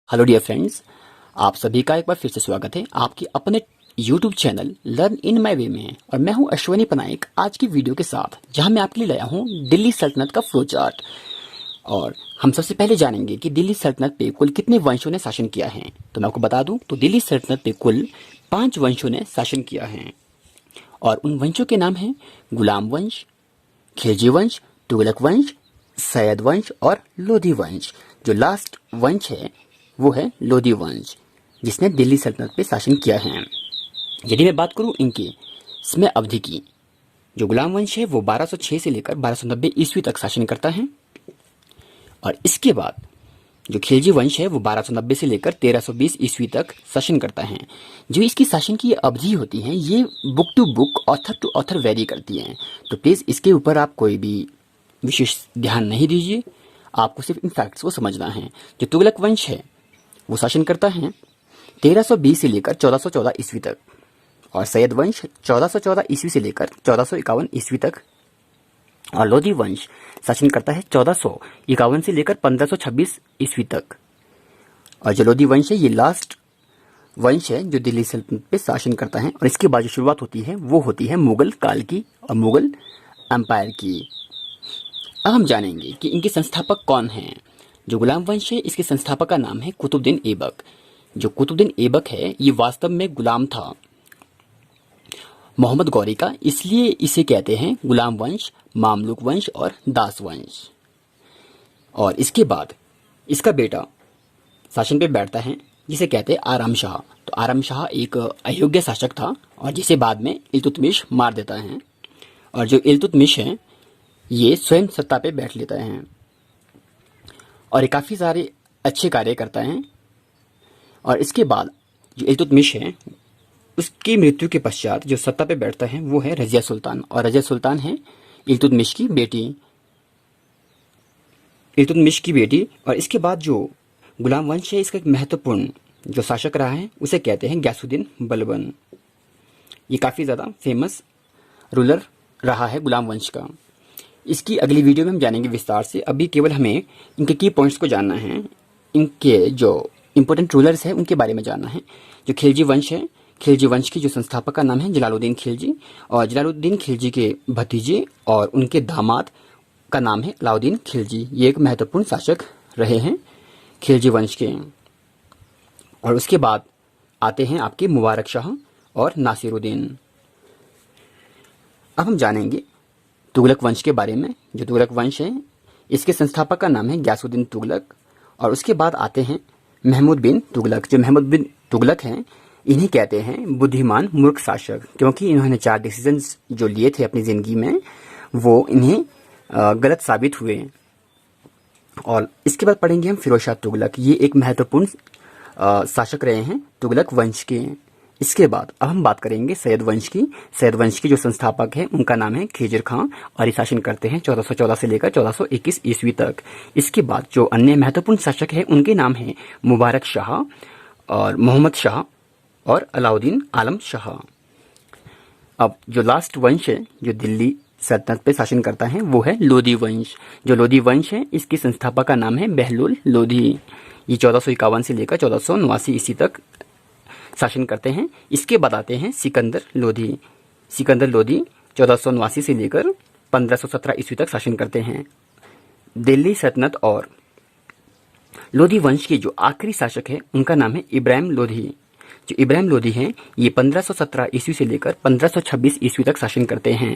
Hello dear friends, आप सभी का एक बार फिर से स्वागत है आपके अपने यूट्यूब चैनल लर्न इन माई वे में। और मैं हूं अश्वनी पनाइक आज की वीडियो के साथ, जहां मैं आपके लिए लाया हूं दिल्ली सल्तनत का फ्लो चार्ट। और हम सबसे पहले जानेंगे कि दिल्ली सल्तनत पे कुल कितने वंशों ने शासन किया है। तो मैं आपको बता दूं तो दिल्ली सल्तनत पे कुल 5 वंशों ने शासन किया है। और उन वंशों के नाम हैं गुलाम वंश, खिलजी वंश, तुगलक वंश, सैयद वंश और लोधी वंश। जो लास्ट वंश है वो है लोधी वंश, जिसने दिल्ली सल्तनत पे शासन किया है। यदि मैं बात करूं इनकी समय अवधि की, जो गुलाम वंश है वो 1206 से लेकर 1290 ईस्वी तक शासन करता है। और इसके बाद जो खिलजी वंश है वो 1290 से लेकर 1320 ईस्वी तक शासन करता है। जो इसकी शासन की अवधि होती है ये book to book, author to author vary करती है। तो प्लीज इसके ऊपर आप कोई भी विशेष ध्यान नहीं दीजिए, आपको सिर्फ इन फैक्ट्स को समझना है। जो तुगलक वंश है वो शासन करता है 1320 से लेकर 1414 ईस्वी तक। और सैयद वंश 1414 ईस्वी से लेकर 1451 ईस्वी तक। और लोधी वंश शासन करता है 1451 से लेकर 1526 ईस्वी तक। और जो लोधी वंश है ये लास्ट वंश है जो दिल्ली सल्तनत पे शासन करता है। और इसके बाद जो शुरुआत होती है वो होती है मुगल काल की और मुगल एम्पायर की। अब हम जानेंगे कि इनके संस्थापक कौन हैं। जो गुलाम वंश है इसके संस्थापक का नाम है कुतुबुद्दीन ऐबक। जो कुतुबुद्दीन ऐबक है ये वास्तव में गुलाम था मोहम्मद गौरी का, इसलिए इसे कहते हैं गुलाम वंश, मामलुक वंश और दास वंश। और इसके बाद इसका बेटा शासन पे बैठता है जिसे कहते हैं आराम शाह। तो आराम शाह एक अयोग्य शासक था और जिसे बाद में इल्तुतमिश मार देता है। और जो इल्तुतमिश है ये स्वयं सत्ता पे बैठ लेता है और ये काफ़ी सारे अच्छे कार्य करता है। और इसके बाद जो इल्तुतमिश है उसकी मृत्यु के पश्चात जो सत्ता पे बैठता है वो है रजिया सुल्तान। और रजिया सुल्तान है इल्तुतमिश की बेटी। और इसके बाद जो गुलाम वंश है इसका एक महत्वपूर्ण जो शासक रहा है उसे कहते हैं गयासुद्दीन बलबन। ये काफ़ी ज़्यादा फेमस रूलर रहा है गुलाम वंश का। इसकी अगली वीडियो में हम जानेंगे विस्तार से। अभी केवल हमें इनके की पॉइंट्स को जानना है, इनके जो इंपॉर्टेंट रूलर्स हैं उनके बारे में जानना है। जो खिलजी वंश है, खिलजी वंश की जो संस्थापक का नाम है जलालुद्दीन खिलजी। और जलालुद्दीन खिलजी के भतीजे और उनके दामाद का नाम है अलाउद्दीन खिलजी। ये एक महत्वपूर्ण शासक रहे हैं खिलजी वंश के। और उसके बाद आते हैं आपके मुबारक शाह और नासिरुद्दीन। अब हम जानेंगे तुगलक वंश के बारे में। जो तुगलक वंश है इसके संस्थापक का नाम है गयासुद्दीन तुगलक। और उसके बाद आते हैं महमूद बिन तुगलक। जो महमूद बिन तुगलक हैं इन्हें कहते हैं बुद्धिमान मूर्ख शासक, क्योंकि इन्होंने 4 डिसीजंस जो लिए थे अपनी ज़िंदगी में वो इन्हें गलत साबित हुए। और इसके बाद पढ़ेंगे हम फिरोज शाह तुगलक। ये एक महत्वपूर्ण शासक रहे हैं तुगलक वंश के। इसके बाद अब हम बात करेंगे सैयद वंश की। सैयद वंश के जो संस्थापक हैं उनका नाम है खिजर खां और ये शासन करते हैं 1414 से लेकर 1421 ईस्वी तक। इसके बाद जो अन्य महत्वपूर्ण शासक हैं उनके नाम हैं मुबारक शाह और मोहम्मद शाह और अलाउद्दीन आलम शाह। अब जो लास्ट वंश है जो दिल्ली सल्तनत पे शासन करता है वो है लोधी वंश। जो लोधी वंश है इसके संस्थापक का नाम है बहलुल लोधी। ये 1451 से लेकर 1489 ईस्वी तक शासन करते हैं। इसके बाद आते हैं सिकंदर लोधी। सिकंदर लोधी 1489 से लेकर 1517 ईस्वी तक शासन करते हैं। दिल्ली सल्तनत और लोधी वंश के जो आखिरी शासक है उनका नाम है इब्राहिम लोधी। जो इब्राहिम लोधी हैं ये 1517 ईस्वी से लेकर 1526 ईस्वी तक शासन करते हैं।